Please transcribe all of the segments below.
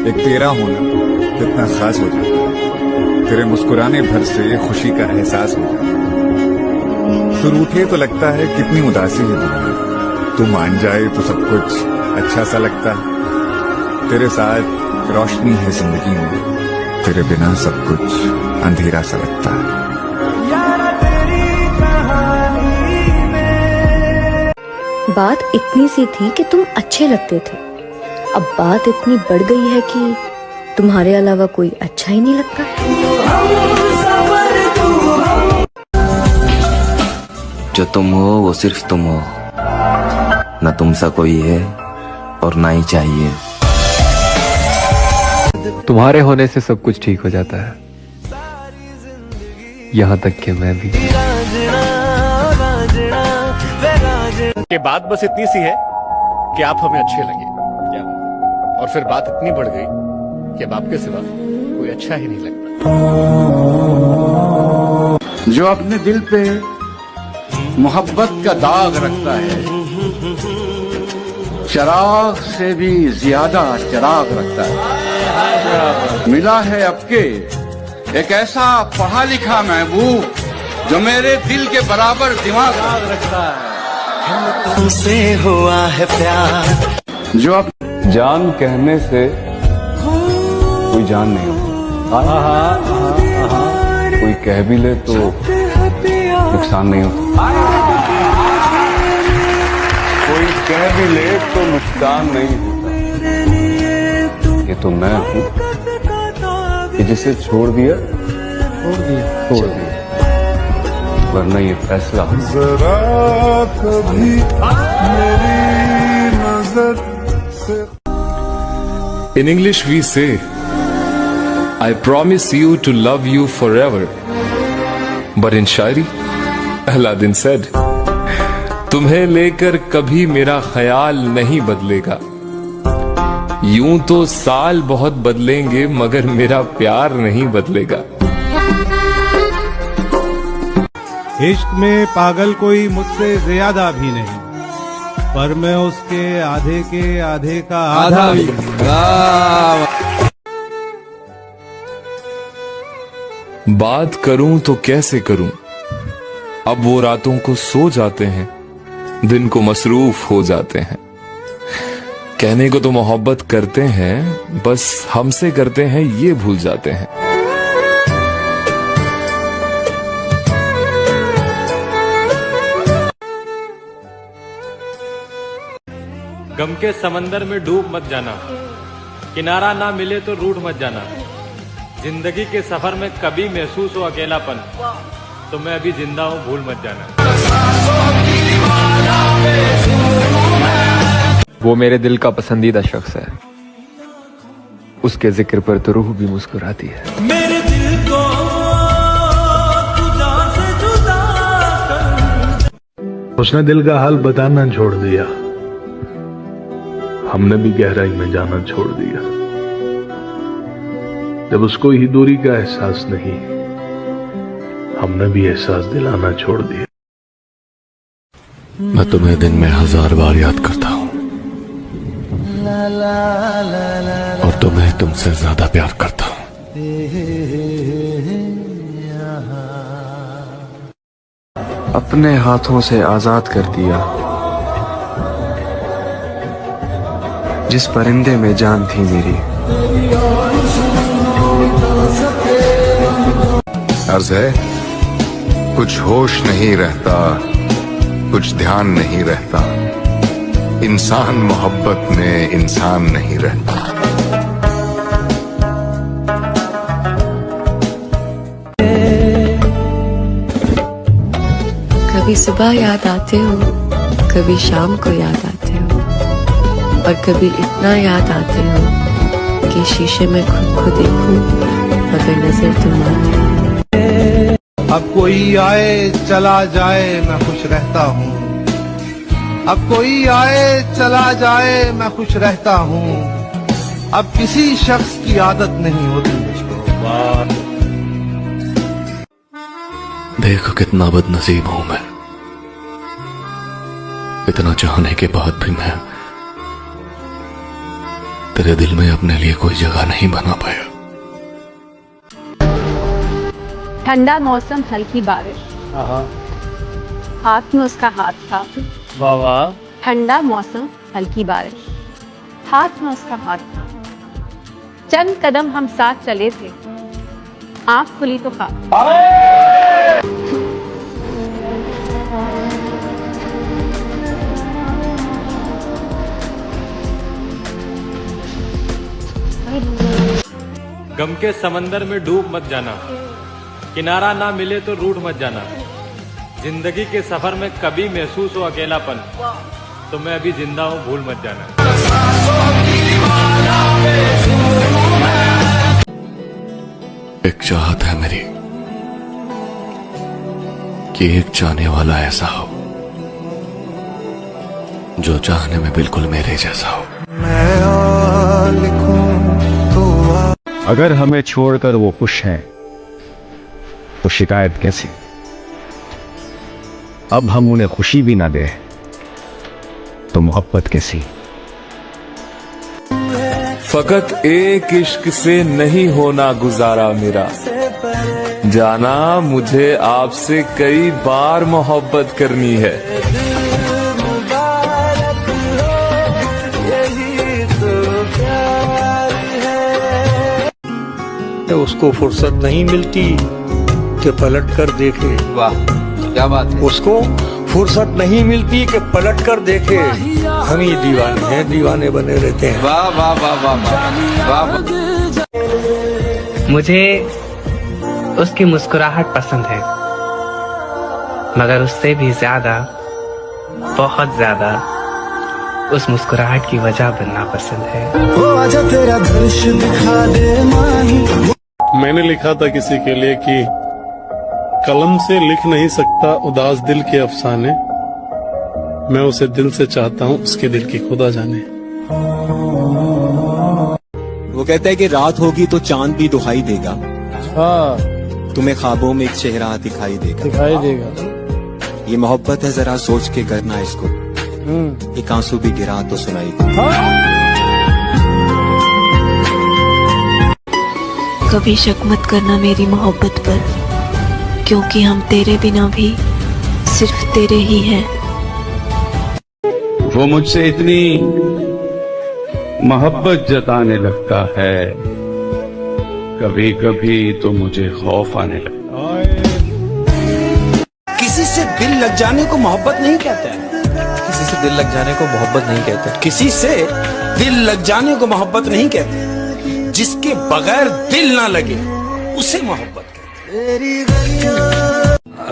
एक तेरा होना कितना खास हो जाता है, तेरे मुस्कुराने भर से खुशी का एहसास हो जाता है। तू रूठे तो लगता है कितनी उदासी है दुनिया, तू मान जाए तो सब कुछ अच्छा सा लगता है। तेरे साथ रोशनी है जिंदगी में, तेरे बिना सब कुछ अंधेरा सा लगता है। बात इतनी सी थी कि तुम अच्छे लगते थे, अब बात इतनी बढ़ गई है कि तुम्हारे अलावा कोई अच्छा ही नहीं लगता। जो तुम हो वो सिर्फ तुम हो, न तुम सा कोई है और ना ही चाहिए। तुम्हारे होने से सब कुछ ठीक हो जाता है, यहाँ तक कि मैं भी। के बात बस इतनी सी है कि आप हमें अच्छे लगे, क्या बात? और फिर बात इतनी बढ़ गई कि अब आपके सिवा कोई अच्छा ही नहीं लगता। जो अपने दिल पे मोहब्बत का दाग रखता है, चिराग से भी ज्यादा चिराग रखता है। मिला है आपके एक ऐसा पढ़ा लिखा महबूब जो मेरे दिल के बराबर दिमाग रखता है। तुमसे हुआ है प्यार जो अब जान कहने से कोई जान नहीं होता, कोई कह भी ले तो नुकसान नहीं होता, कोई कह भी ले तो नुकसान नहीं होता। ये तो मैं हूँ कि जिसे छोड़ दिया, वरना ये फैसला जरा कभी मेरी नजर से। In English we say, I promise you to love you forever. But in Shayari, Aladdin said, तुम्हें लेकर कभी मेरा ख्याल नहीं बदलेगा। यूं तो साल बहुत बदलेंगे मगर मेरा प्यार नहीं बदलेगा। इश्क में पागल कोई मुझसे ज्यादा भी नहीं, पर मैं उसके आधे के आधे का आधा भी। बात करूं तो कैसे करूं, अब वो रातों को सो जाते हैं, दिन को मसरूफ हो जाते हैं। कहने को तो मोहब्बत करते हैं, बस हमसे करते हैं ये भूल जाते हैं। गम के समंदर में डूब मत जाना, किनारा ना मिले तो रूठ मत जाना। जिंदगी के सफर में कभी महसूस हो अकेलापन, तो मैं अभी जिंदा हूँ भूल मत जाना। वो मेरे दिल का पसंदीदा शख्स है, उसके जिक्र पर तो रूह भी मुस्कुराती है। मेरे दिल को तू जान से जुदा कर। उसने दिल का हाल बताना छोड़ दिया, हमने भी गहराई में जाना छोड़ दिया। जब उसको ही दूरी का एहसास नहीं, हमने भी एहसास दिलाना छोड़ दिया। मैं तुम्हें दिन में 1000 बार याद करता हूँ और तुम्हें तुमसे ज्यादा प्यार करता हूँ। अपने हाथों से आजाद कर दिया जिस परिंदे में जान थी मेरी। अर्ज है, कुछ होश नहीं रहता, कुछ ध्यान नहीं रहता, इंसान मोहब्बत में इंसान नहीं रहता। कभी सुबह याद आते हो, कभी शाम को याद आते हो, और कभी इतना याद आते हो कि शीशे में खुद को देखूं मगर नजर तुम आते हो। अब कोई आए चला जाए मैं खुश रहता हूँ, अब कोई आए चला जाए मैं खुश रहता हूँ। अब किसी शख्स की आदत नहीं होती मुझको। देखो कितना बदनसीब हूं मैं, इतना चाहने के बाद भी मैं तेरे दिल में अपने लिए कोई जगह नहीं बना पाया। ठंडा मौसम, हल्की बारिश, हाथ में उसका हाथ था। वाह वाह। ठंडा मौसम, हल्की बारिश, हाथ में उसका हाथ था। चंद कदम हम साथ चले थे, आंख खुली तो खा। गम के समंदर में डूब मत जाना, किनारा ना मिले तो रूठ मत जाना। जिंदगी के सफर में कभी महसूस हो अकेलापन, तो मैं अभी जिंदा हूँ, भूल मत जाना। एक चाहत है मेरी कि एक चाहने वाला ऐसा हो जो चाहने में बिल्कुल मेरे जैसा हो। अगर हमें छोड़कर वो खुश हैं तो शिकायत कैसी? अब हम उन्हें खुशी भी ना दें तो मोहब्बत कैसी? फकत एक इश्क से नहीं होना गुजारा मेरा, जाना मुझे आपसे कई बार मोहब्बत करनी है। उसको फुर्सत नहीं मिलती कि पलट कर देखे। वाह क्या बात है। उसको फुर्सत नहीं मिलती कि पलट कर देखे। हम ही दीवाने हैं, दीवाने बने रहते हैं। वाह वाह वाह वाह वाह वाह। मुझे उसकी मुस्कुराहट पसंद है, मगर उससे भी ज्यादा, बहुत ज्यादा उस मुस्कुराहट की वजह बनना पसंद है। वो आजा तेरा दृश्य दिखा दे माही। मैंने लिखा था किसी के लिए कि कलम से लिख नहीं सकता उदास दिल के अफसाने, मैं उसे दिल से चाहता हूँ, उसके दिल की खुदा जाने। वो कहता है कि रात होगी तो चांद भी दुहाई देगा, तुम्हें ख्वाबों में एक चेहरा दिखाई देगा। ये मोहब्बत है, जरा सोच के करना इसको, एक आंसू भी गिरा तो सुनाई दे। कभी शक मत करना मेरी मोहब्बत पर, क्योंकि हम तेरे बिना भी सिर्फ तेरे ही हैं। वो मुझसे इतनी मोहब्बत जताने लगता है, कभी कभी तो मुझे खौफ आने लगता है। किसी से दिल लग जाने को मोहब्बत नहीं कहते हैं। किसी से दिल लग जाने को मोहब्बत नहीं कहते। किसी से दिल लग जाने को मोहब्बत नहीं कहते। जिसके बगैर दिल ना लगे उसे मोहब्बत कहते।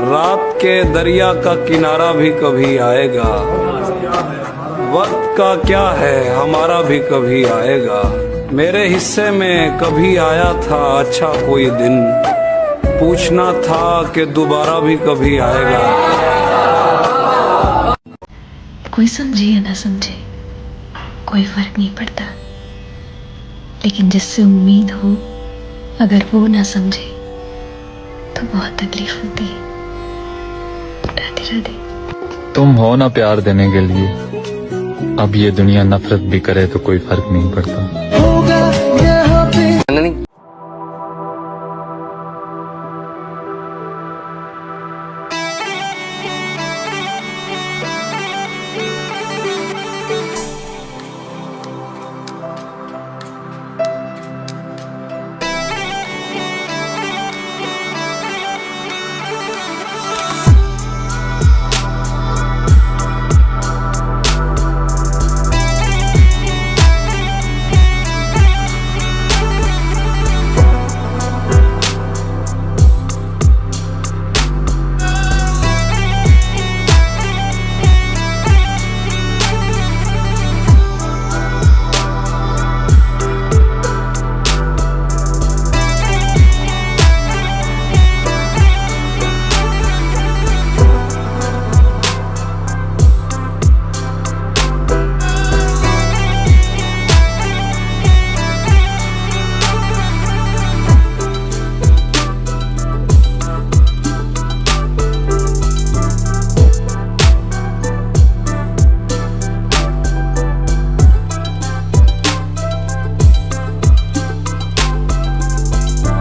रात के दरिया का किनारा भी कभी आएगा, वक्त का क्या है हमारा भी कभी आएगा। मेरे हिस्से में कभी आया था अच्छा कोई दिन, पूछना था कि दोबारा भी कभी आएगा। कोई समझे या ना समझे कोई फर्क नहीं पड़ता, लेकिन जिससे उम्मीद हो अगर वो ना समझे तो बहुत तकलीफ होती है। राधे राधे। तुम हो ना प्यार देने के लिए, अब ये दुनिया नफरत भी करे तो कोई फर्क नहीं पड़ता।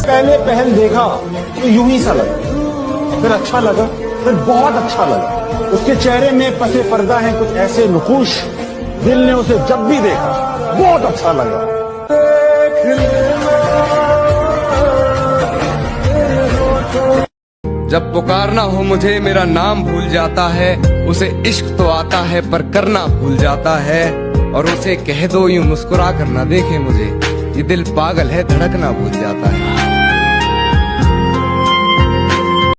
पहले पहल देखा तो यूं ही सा लगा, फिर अच्छा लगा, फिर बहुत अच्छा लगा। उसके चेहरे में पसे पर्दा हैं कुछ ऐसे नुकूश, दिल ने उसे जब भी देखा बहुत अच्छा लगा। जब पुकारना हो मुझे मेरा नाम भूल जाता है, उसे इश्क तो आता है पर करना भूल जाता है। और उसे कह दो यूं मुस्कुरा कर ना देखे मुझे, ये दिल पागल है धड़कना भूल जाता है।